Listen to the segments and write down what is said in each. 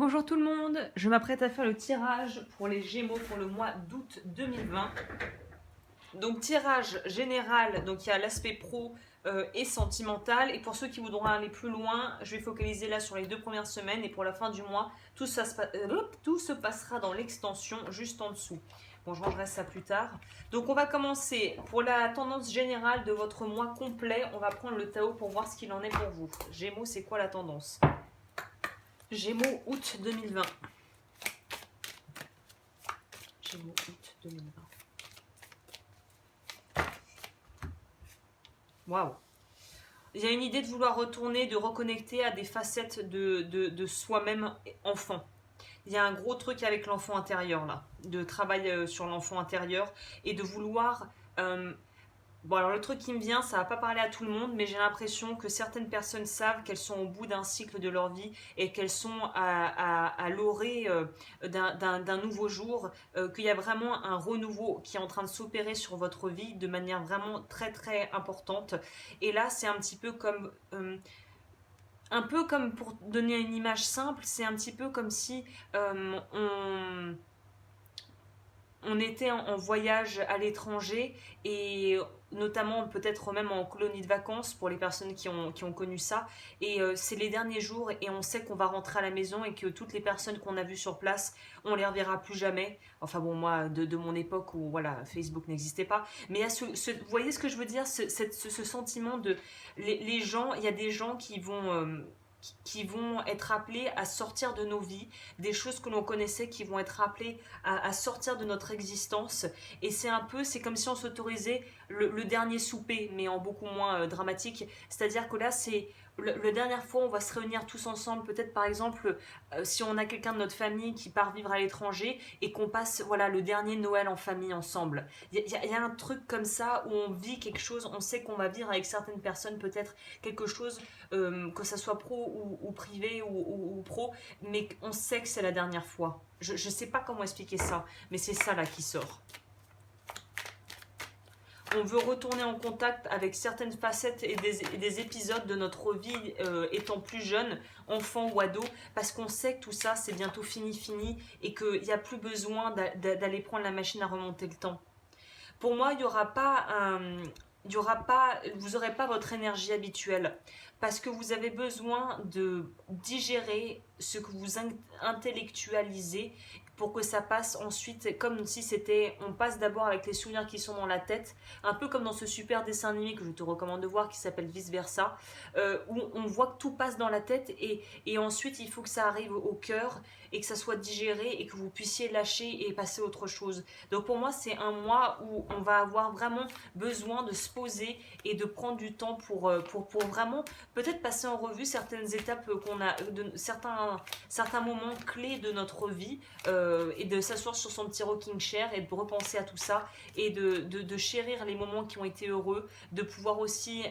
Bonjour tout le monde, je m'apprête à faire le tirage pour les Gémeaux pour le mois d'août 2020. Donc tirage général, donc il y a l'aspect pro et sentimental. Et pour ceux qui voudront aller plus loin, je vais focaliser là sur les 2 premières semaines. Et pour la fin du mois, tout se passera dans l'extension juste en dessous. Bon, je rangerai ça plus tard. Donc on va commencer pour la tendance générale de votre mois complet. On va prendre le tarot pour voir ce qu'il en est pour vous. Gémeaux, c'est quoi la tendance? Gémeaux août 2020. Gémeaux août 2020. Waouh! Il y a une idée de vouloir retourner, de reconnecter à des facettes de soi-même enfant. Il y a un gros truc avec l'enfant intérieur là, de travail sur l'enfant intérieur et de vouloir bon, alors le truc qui me vient, ça va pas parler à tout le monde, mais j'ai l'impression que certaines personnes savent qu'elles sont au bout d'un cycle de leur vie et qu'elles sont à l'orée d'un nouveau jour, qu'il y a vraiment un renouveau qui est en train de s'opérer sur votre vie de manière vraiment très très importante. Et là, c'est un peu comme pour donner une image simple, c'est un petit peu comme si on était en voyage à l'étranger et notamment peut-être même en colonie de vacances pour les personnes qui ont connu ça, et c'est les derniers jours et on sait qu'on va rentrer à la maison et que toutes les personnes qu'on a vues sur place, on les reverra plus jamais. Enfin bon, moi de mon époque où voilà, Facebook n'existait pas, mais il y a vous voyez ce que je veux dire, ce sentiment de les gens, il y a des gens qui vont être appelés à sortir de nos vies, des choses que l'on connaissait qui vont être appelées à sortir de notre existence. Et c'est comme si on s'autorisait le dernier souper, mais en beaucoup moins dramatique. C'est-à-dire que là, c'est la dernière fois, on va se réunir tous ensemble. Peut-être par exemple, si on a quelqu'un de notre famille qui part vivre à l'étranger et qu'on passe voilà, le dernier Noël en famille ensemble. Il y a un truc comme ça où on vit quelque chose, on sait qu'on va vivre avec certaines personnes peut-être quelque chose, que ça soit pro ou privé ou pro, mais on sait que c'est la dernière fois. Je ne sais pas comment expliquer ça, mais c'est ça là qui sort. On veut retourner en contact avec certaines facettes et des épisodes de notre vie étant plus jeune, enfant ou ado, parce qu'on sait que tout ça c'est bientôt fini et qu'il n'y a plus besoin d'aller prendre la machine à remonter le temps. Pour moi, il n'y aura pas vous n'aurez pas votre énergie habituelle parce que vous avez besoin de digérer ce que vous intellectualisez pour que ça passe ensuite, comme si c'était, on passe d'abord avec les souvenirs qui sont dans la tête, un peu comme dans ce super dessin animé que je te recommande de voir qui s'appelle Vice Versa, où on voit que tout passe dans la tête et ensuite il faut que ça arrive au cœur et que ça soit digéré et que vous puissiez lâcher et passer à autre chose. Donc pour moi, c'est un mois où on va avoir vraiment besoin de se poser et de prendre du temps pour vraiment peut-être passer en revue certaines étapes qu'on a, certains moments clés de notre vie, et de s'asseoir sur son petit rocking chair et de repenser à tout ça et de chérir les moments qui ont été heureux, de pouvoir aussi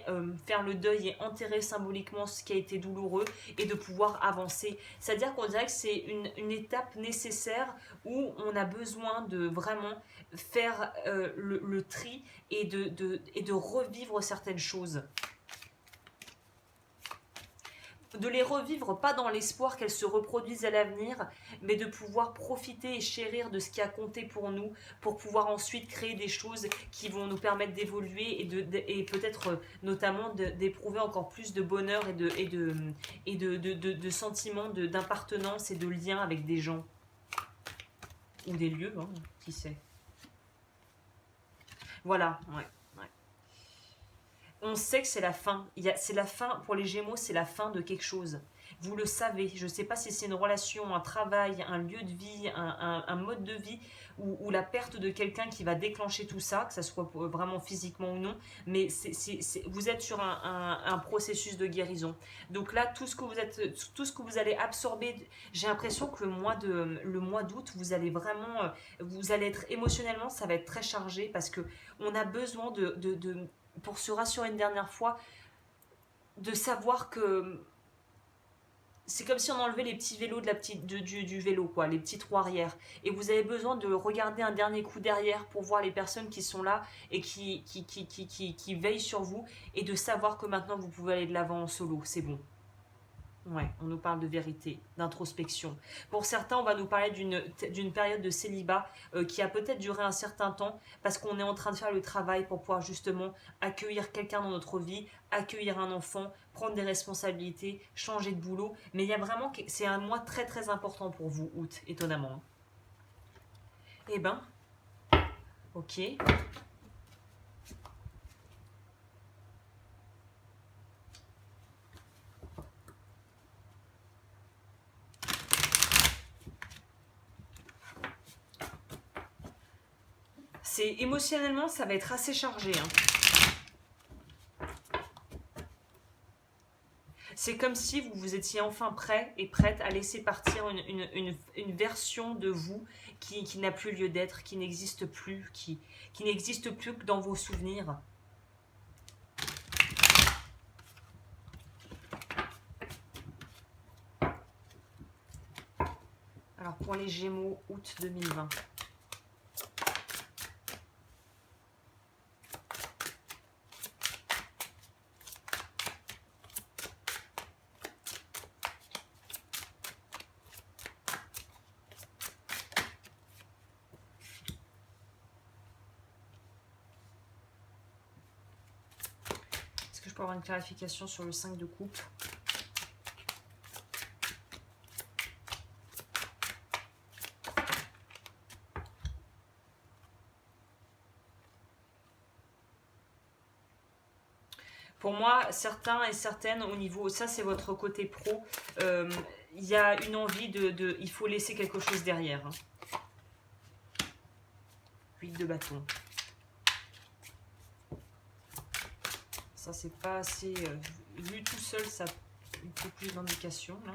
faire le deuil et enterrer symboliquement ce qui a été douloureux et de pouvoir avancer. C'est-à-dire qu'on dirait que c'est une étape nécessaire où on a besoin de vraiment faire le tri et de revivre certaines choses. De les revivre pas dans l'espoir qu'elles se reproduisent à l'avenir, mais de pouvoir profiter et chérir de ce qui a compté pour nous, pour pouvoir ensuite créer des choses qui vont nous permettre d'évoluer et peut-être notamment d'éprouver encore plus de bonheur et de sentiments d'appartenance et de lien avec des gens ou des lieux, hein, qui sait. Voilà, ouais. On sait que c'est la fin. C'est la fin, pour les Gémeaux, c'est la fin de quelque chose. Vous le savez. Je ne sais pas si c'est une relation, un travail, un lieu de vie, un mode de vie, ou la perte de quelqu'un qui va déclencher tout ça, que ça soit vraiment physiquement ou non. Mais vous êtes sur un processus de guérison. Donc là, tout ce que vous allez absorber, j'ai l'impression que le mois d'août, vous allez vraiment, vous allez être émotionnellement, ça va être très chargé parce que on a besoin pour se rassurer une dernière fois, de savoir que c'est comme si on enlevait les petits vélos du vélo, quoi, les petits trous arrière. Et vous avez besoin de regarder un dernier coup derrière pour voir les personnes qui sont là et qui veillent sur vous et de savoir que maintenant vous pouvez aller de l'avant en solo. C'est bon. Ouais, on nous parle de vérité, d'introspection. Pour certains, on va nous parler d'une période de célibat qui a peut-être duré un certain temps parce qu'on est en train de faire le travail pour pouvoir justement accueillir quelqu'un dans notre vie, accueillir un enfant, prendre des responsabilités, changer de boulot. Mais il y a vraiment, c'est un mois très très important pour vous, août, étonnamment. Eh ben, ok. C'est émotionnellement, ça va être assez chargé, hein. C'est comme si vous étiez enfin prêt et prête à laisser partir une version de vous qui n'a plus lieu d'être, qui n'existe plus, qui n'existe plus que dans vos souvenirs. Alors pour les Gémeaux, août 2020. Est-ce que je peux avoir une clarification sur le 5 de coupe? Pour moi, certains et certaines, au niveau, ça c'est votre côté pro, il y a une envie il faut laisser quelque chose derrière. 8 de bâton. Ça c'est pas assez, vu tout seul, ça il faut plus d'indications là.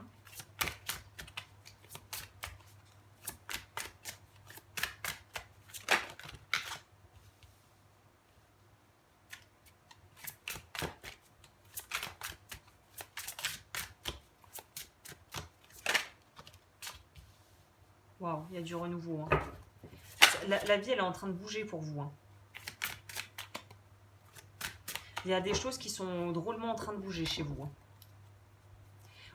Waouh, il y a du renouveau. Hein. La vie, elle est en train de bouger pour vous. Hein. Il y a des choses qui sont drôlement en train de bouger chez vous. Hein.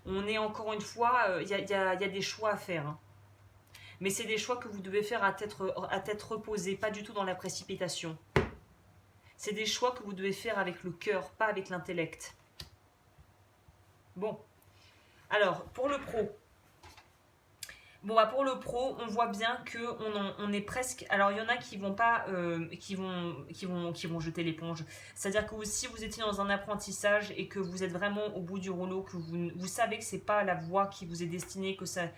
On est encore une fois, il y a des choix à faire. Hein. Mais c'est des choix que vous devez faire à tête reposée, pas du tout dans la précipitation. C'est des choix que vous devez faire avec le cœur, pas avec l'intellect. Bon. Alors, pour le pro. Bon, bah pour le pro, on voit bien que on est presque. Alors, il y en a qui vont pas, qui vont jeter l'éponge. C'est-à-dire que si vous étiez dans un apprentissage et que vous êtes vraiment au bout du rouleau, que vous savez que c'est pas la voie qui vous est destinée, que ça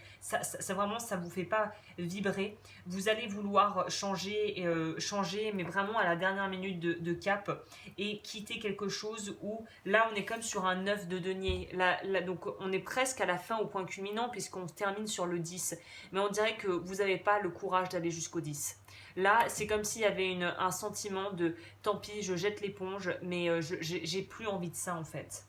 vraiment ça vous fait pas vibrer, vous allez vouloir changer, mais vraiment à la dernière minute de cap et quitter quelque chose où là on est comme sur un 9 de denier. Donc on est presque à la fin au point culminant puisqu'on termine sur le 10. Mais on dirait que vous n'avez pas le courage d'aller jusqu'au 10. Là, c'est comme s'il y avait un sentiment de tant pis, je jette l'éponge, mais j'ai plus envie de ça en fait.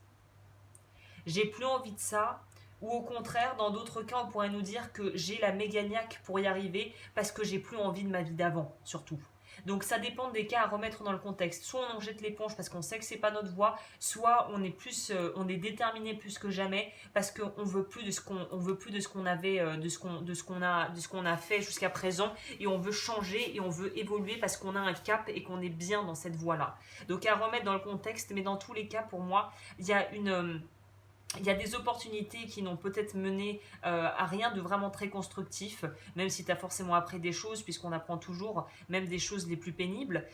J'ai plus envie de ça. Ou au contraire, dans d'autres cas, on pourrait nous dire que j'ai la méganiaque pour y arriver parce que j'ai plus envie de ma vie d'avant, surtout. Donc ça dépend des cas à remettre dans le contexte. Soit on en jette l'éponge parce qu'on sait que c'est pas notre voie, soit on est déterminé plus que jamais parce qu'on veut plus de ce qu'on avait, de ce qu'on a fait jusqu'à présent et on veut changer et on veut évoluer parce qu'on a un cap et qu'on est bien dans cette voie-là. Donc à remettre dans le contexte, mais dans tous les cas pour moi, il y a des opportunités qui n'ont peut-être mené à rien de vraiment très constructif, même si tu as forcément appris des choses, puisqu'on apprend toujours, même des choses les plus pénibles.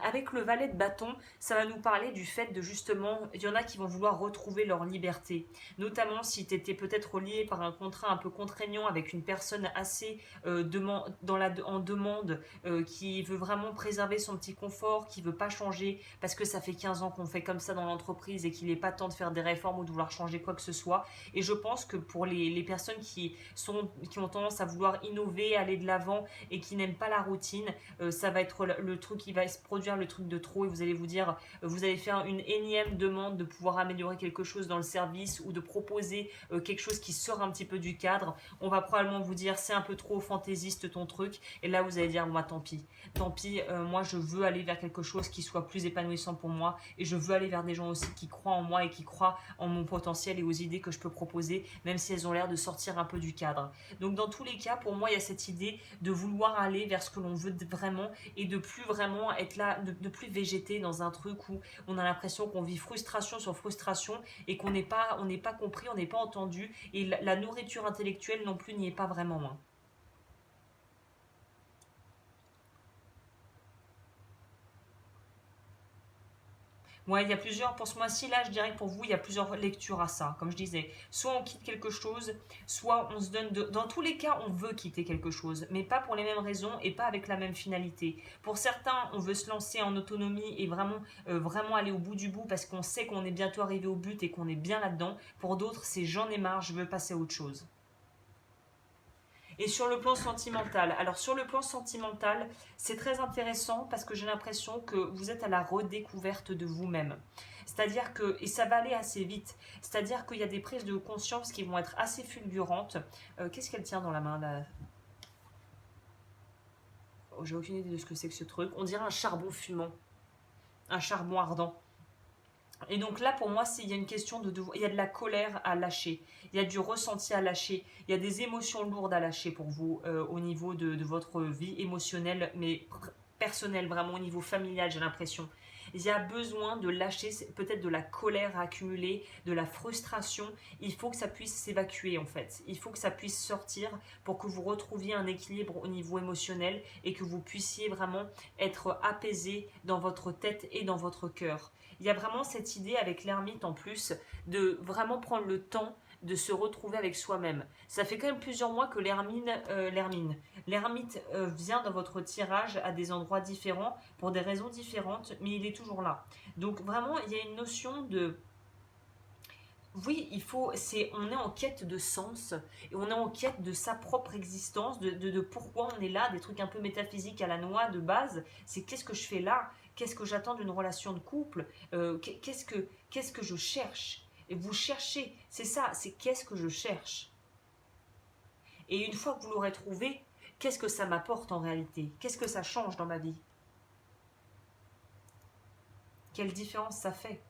Avec le valet de bâton, ça va nous parler du fait de justement, il y en a qui vont vouloir retrouver leur liberté, notamment si tu étais peut-être lié par un contrat un peu contraignant avec une personne assez en demande, qui veut vraiment préserver son petit confort, qui veut pas changer, parce que ça fait 15 ans qu'on fait comme ça dans l'entreprise et qu'il n'est pas temps de faire des réformes ou de vouloir changer quoi que ce soit. Et je pense que pour les personnes qui ont tendance à vouloir innover, aller de l'avant et qui n'aiment pas la routine, ça va être le truc qui va se produire, le truc de trop, et vous allez vous dire, vous allez faire une énième demande de pouvoir améliorer quelque chose dans le service ou de proposer quelque chose qui sort un petit peu du cadre. On va probablement vous dire, c'est un peu trop fantaisiste ton truc, et là vous allez dire, moi tant pis, moi je veux aller vers quelque chose qui soit plus épanouissant pour moi, et je veux aller vers des gens aussi qui croient en moi et qui croient en mon potentiel potentiel et aux idées que je peux proposer, même si elles ont l'air de sortir un peu du cadre. Donc dans tous les cas, pour moi, il y a cette idée de vouloir aller vers ce que l'on veut vraiment et de plus vraiment être là, de plus végéter dans un truc où on a l'impression qu'on vit frustration sur frustration et qu'on on n'est pas compris, on n'est pas entendu et la nourriture intellectuelle non plus n'y est pas vraiment. Hein. Ouais, il y a plusieurs, pour ce mois-ci, là, je dirais que pour vous, il y a plusieurs lectures à ça, comme je disais. Soit on quitte quelque chose, soit on se donne de... Dans tous les cas, on veut quitter quelque chose, mais pas pour les mêmes raisons et pas avec la même finalité. Pour certains, on veut se lancer en autonomie et vraiment aller au bout du bout parce qu'on sait qu'on est bientôt arrivé au but et qu'on est bien là-dedans. Pour d'autres, c'est j'en ai marre, je veux passer à autre chose. Et sur le plan sentimental, alors sur le plan sentimental, c'est très intéressant parce que j'ai l'impression que vous êtes à la redécouverte de vous-même. C'est-à-dire que, et ça va aller assez vite, c'est-à-dire qu'il y a des prises de conscience qui vont être assez fulgurantes. Qu'est-ce qu'elle tient dans la main là? Oh, j'ai aucune idée de ce que c'est que ce truc. On dirait un charbon fumant, un charbon ardent. Et donc là, pour moi, il y a une question il y a de la colère à lâcher, il y a du ressenti à lâcher, il y a des émotions lourdes à lâcher pour vous au niveau de votre vie émotionnelle, mais personnelle, vraiment au niveau familial, j'ai l'impression. Il y a besoin de lâcher peut-être de la colère accumulée, de la frustration. Il faut que ça puisse s'évacuer en fait. Il faut que ça puisse sortir pour que vous retrouviez un équilibre au niveau émotionnel et que vous puissiez vraiment être apaisé dans votre tête et dans votre cœur. Il y a vraiment cette idée avec l'ermite en plus de vraiment prendre le temps de se retrouver avec soi-même. Ça fait quand même plusieurs mois que l'ermite vient dans votre tirage à des endroits différents pour des raisons différentes, mais il est toujours là. Donc vraiment, il y a une notion de oui, on est en quête de sens et on est en quête de sa propre existence, de pourquoi on est là, des trucs un peu métaphysiques à la noix de base. C'est qu'est-ce que je fais là? Qu'est-ce que j'attends d'une relation de couple? Qu'est-ce que je cherche? Et vous cherchez, c'est ça, c'est qu'est-ce que je cherche? Et une fois que vous l'aurez trouvé, qu'est-ce que ça m'apporte en réalité? Qu'est-ce que ça change dans ma vie? Quelle différence ça fait?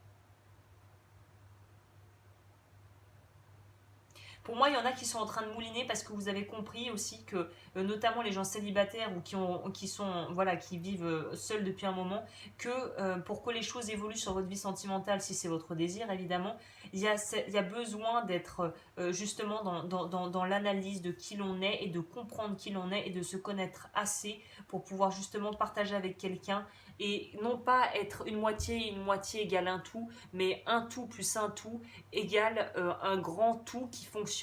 Pour moi, il y en a qui sont en train de mouliner parce que vous avez compris aussi que, notamment les gens célibataires ou qui vivent seuls depuis un moment, que pour que les choses évoluent sur votre vie sentimentale, si c'est votre désir évidemment, il y a besoin d'être justement dans l'analyse de qui l'on est et de comprendre qui l'on est et de se connaître assez pour pouvoir justement partager avec quelqu'un et non pas être une moitié égale un tout, mais un tout plus un tout égale un grand tout qui fonctionne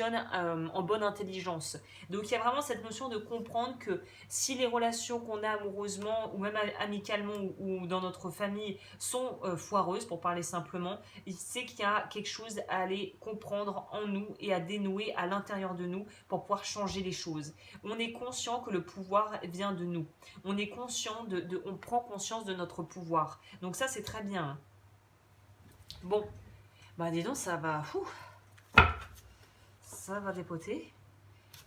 en bonne intelligence. Donc il y a vraiment cette notion de comprendre que si les relations qu'on a amoureusement ou même amicalement ou dans notre famille sont foireuses, pour parler simplement, c'est qu'il y a quelque chose à aller comprendre en nous et à dénouer à l'intérieur de nous pour pouvoir changer les choses. On est conscient que le pouvoir vient de nous. On est conscient on prend conscience de notre pouvoir. Donc ça c'est très bien. Bon, bah dis donc, ça va dépoter.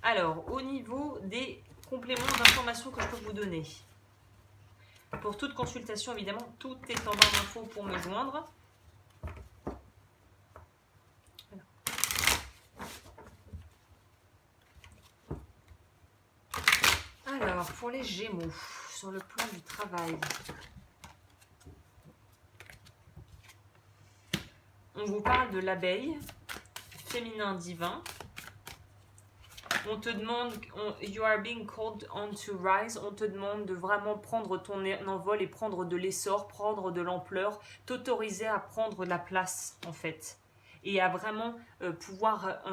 Alors, au niveau des compléments d'informations que je peux vous donner. Pour toute consultation, évidemment, tout est en barre d'infos pour me joindre. Alors, pour les Gémeaux, sur le plan du travail, on vous parle de l'abeille, féminin divin. On te demande, you are being called on to rise, on te demande de vraiment prendre ton envol et prendre de l'essor, prendre de l'ampleur, t'autoriser à prendre la place en fait. Et à vraiment pouvoir,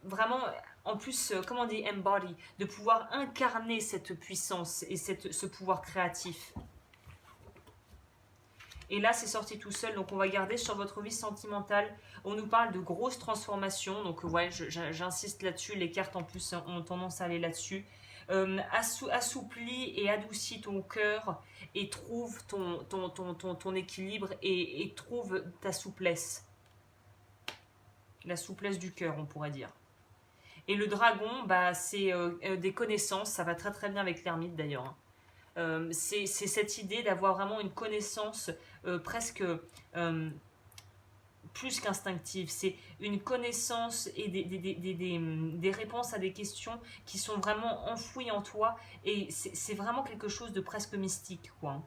vraiment, en plus, comment on dit, embody, de pouvoir incarner cette puissance et ce pouvoir créatif. Et là, c'est sorti tout seul, donc on va garder sur votre vie sentimentale. On nous parle de grosses transformations, donc ouais, j'insiste là-dessus. Les cartes en plus ont tendance à aller là-dessus. Assouplis et adoucis ton cœur et trouve ton équilibre et trouve ta souplesse. La souplesse du cœur, on pourrait dire. Et le dragon, bah, c'est des connaissances, ça va très très bien avec l'ermite d'ailleurs. C'est cette idée d'avoir vraiment une connaissance presque plus qu'instinctive. C'est une connaissance et des réponses à des questions qui sont vraiment enfouies en toi. Et c'est vraiment quelque chose de presque mystique, quoi.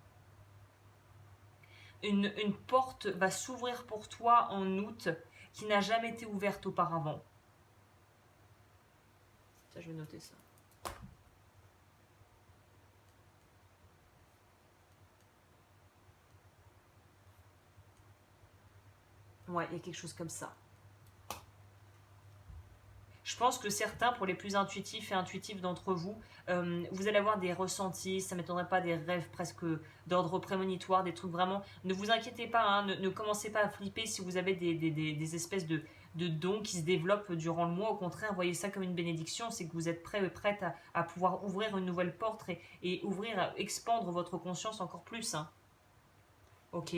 Une porte va s'ouvrir pour toi en août qui n'a jamais été ouverte auparavant. Ça, je vais noter ça. Ouais, il y a quelque chose comme ça. Je pense que certains, pour les plus intuitifs et intuitifs d'entre vous, vous allez avoir des ressentis, ça ne m'étonnerait pas, des rêves presque d'ordre prémonitoire, des trucs vraiment... Ne vous inquiétez pas, hein, ne commencez pas à flipper si vous avez des espèces de dons qui se développent durant le mois. Au contraire, voyez ça comme une bénédiction, c'est que vous êtes prêt et prête à pouvoir ouvrir une nouvelle porte et ouvrir, expandre votre conscience encore plus. Hein. Ok.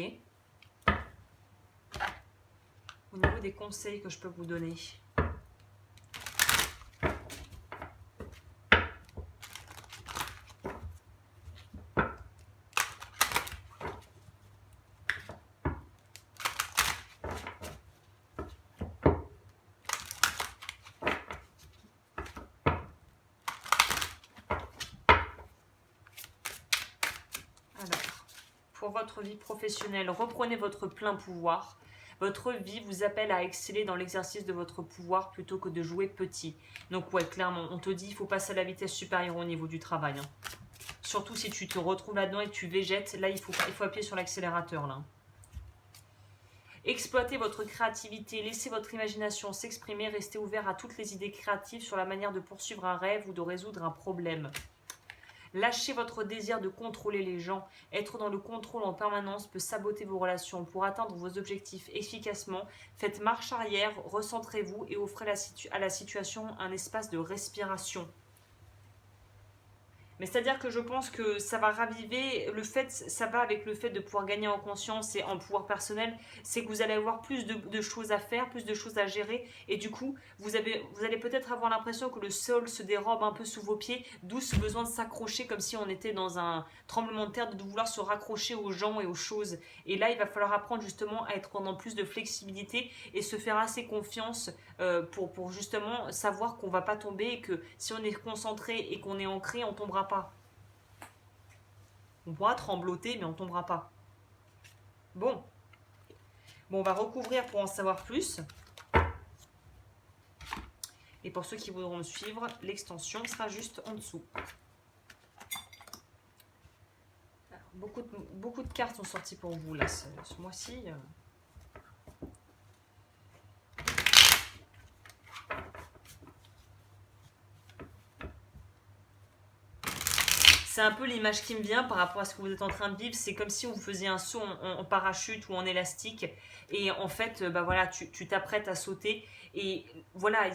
Au niveau des conseils que je peux vous donner... Pour votre vie professionnelle, reprenez votre plein pouvoir. Votre vie vous appelle à exceller dans l'exercice de votre pouvoir plutôt que de jouer petit. Donc ouais, clairement, on te dit il faut passer à la vitesse supérieure au niveau du travail. Hein. Surtout si tu te retrouves là-dedans et que tu végètes, là il faut appuyer sur l'accélérateur. Là. Exploitez votre créativité, laissez votre imagination s'exprimer, restez ouvert à toutes les idées créatives sur la manière de poursuivre un rêve ou de résoudre un problème. Lâchez votre désir de contrôler les gens. Être dans le contrôle en permanence peut saboter vos relations. Pour atteindre vos objectifs efficacement, faites marche arrière, recentrez-vous et offrez à la situation un espace de respiration. Mais c'est-à-dire que je pense que ça va raviver le fait, ça va avec le fait de pouvoir gagner en conscience et en pouvoir personnel, c'est que vous allez avoir plus de choses à faire, plus de choses à gérer, et du coup, vous allez peut-être avoir l'impression que le sol se dérobe un peu sous vos pieds, d'où ce besoin de s'accrocher comme si on était dans un tremblement de terre, de vouloir se raccrocher aux gens et aux choses. Et là, il va falloir apprendre justement à être dans plus de flexibilité et se faire assez confiance pour justement savoir qu'on ne va pas tomber et que si on est concentré et qu'on est ancré, on ne tombera pas. On pourra trembloter, mais on ne tombera pas. Bon, on va recouvrir pour en savoir plus. Et pour ceux qui voudront me suivre, l'extension sera juste en dessous. Alors, beaucoup de cartes sont sorties pour vous là ce mois-ci. C'est un peu l'image qui me vient par rapport à ce que vous êtes en train de vivre. C'est comme si vous faisiez un saut en parachute ou en élastique. Et en fait, voilà, tu t'apprêtes à sauter. Et voilà,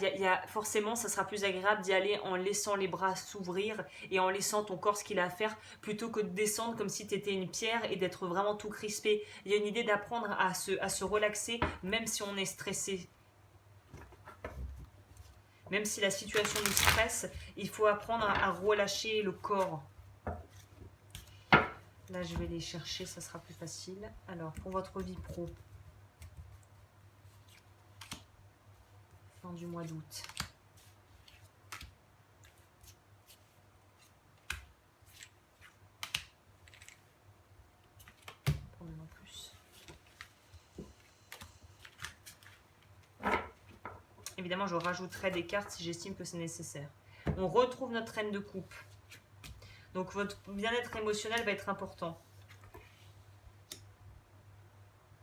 forcément, ça sera plus agréable d'y aller en laissant les bras s'ouvrir et en laissant ton corps ce qu'il a à faire plutôt que de descendre comme si tu étais une pierre et d'être vraiment tout crispé. Il y a une idée d'apprendre à se relaxer même si on est stressé. Même si la situation nous stresse, il faut apprendre à relâcher le corps. Là, je vais les chercher, ça sera plus facile. Alors, pour votre vie pro, fin du mois d'août. Pour en plus. Évidemment, je rajouterai des cartes si j'estime que c'est nécessaire. On retrouve notre reine de coupe. Donc votre bien-être émotionnel va être important.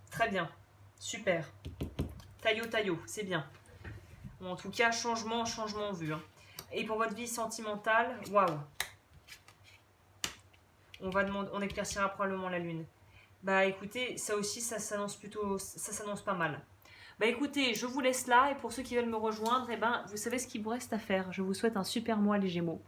Très bien. Super. Taillot, c'est bien. Bon, en tout cas, changement en vue. Hein. Et pour votre vie sentimentale, waouh. On éclaircira probablement la lune. Bah écoutez, ça aussi, ça s'annonce pas mal. Bah écoutez, je vous laisse là et pour ceux qui veulent me rejoindre, vous savez ce qu'il vous reste à faire. Je vous souhaite un super mois les Gémeaux.